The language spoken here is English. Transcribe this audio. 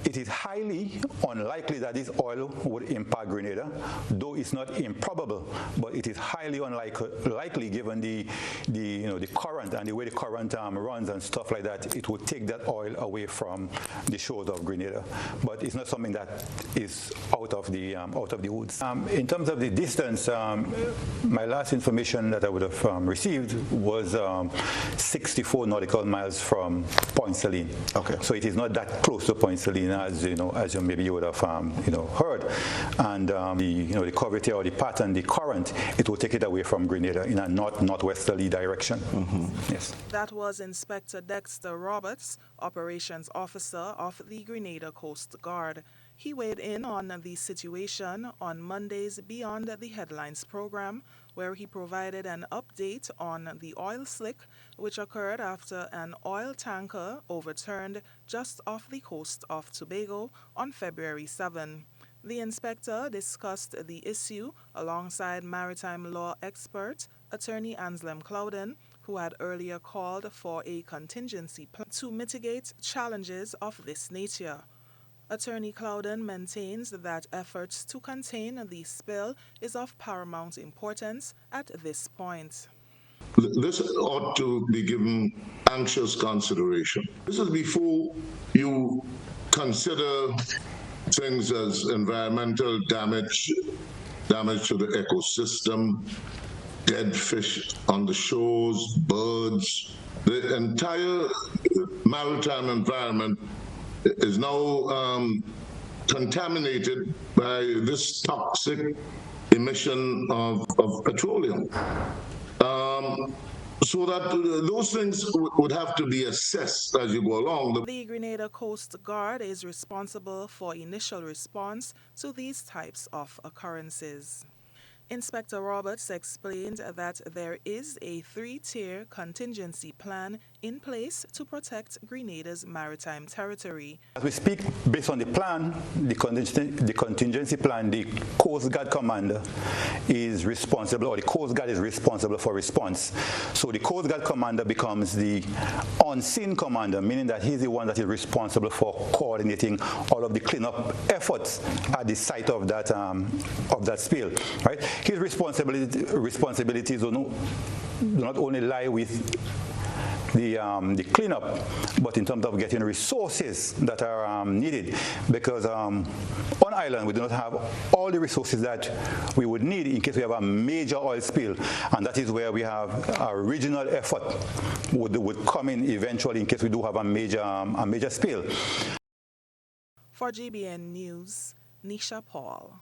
It is highly unlikely that this oil would impact Grenada, though it's not improbable, but it is highly unlikely given the current and the way the current runs and stuff like that. It would take that oil away from the shores of Grenada, but it's not something that is out of the woods. In terms of the distance, my last information that I would have received was 64 nautical miles from Point Saline. Okay. So it is not that close to Point Saline as you maybe you would have heard, and the curvature or the pattern, the current, it will take it away from Grenada in a northwesterly direction. Mm-hmm. Yes. That was Inspector Dexter Roberts, Operations Officer of the Grenada Coast Guard. He weighed in on the situation on Monday's Beyond the Headlines program, where he provided an update on the oil slick, which occurred after an oil tanker overturned just off the coast of Tobago on February 7. The inspector discussed the issue alongside maritime law expert attorney Anselm Clouden, who had earlier called for a contingency plan to mitigate challenges of this nature. Attorney Clouden maintains that efforts to contain the spill is of paramount importance at this point. This ought to be given anxious consideration. This is before you consider things as environmental damage to the ecosystem, dead fish on the shores, birds. The entire maritime environment is now contaminated by this toxic emission of petroleum. So that those things would have to be assessed as you go along. The Grenada Coast Guard is responsible for initial response to these types of occurrences. Inspector Roberts explained that there is a 3-tier contingency plan in place to protect Grenada's maritime territory. As we speak, based on the plan, the contingency plan, the Coast Guard commander is responsible, or the Coast Guard is responsible for response. So the Coast Guard commander becomes the on-scene commander, meaning that he's the one that is responsible for coordinating all of the cleanup efforts at the site of that spill. Right? His responsibilities do not only lie with the cleanup, but in terms of getting resources that are needed, because on island we do not have all the resources that we would need in case we have a major oil spill, and that is where we have a regional effort would come in eventually in case we do have a major spill. For GBN News, Nisha Paul.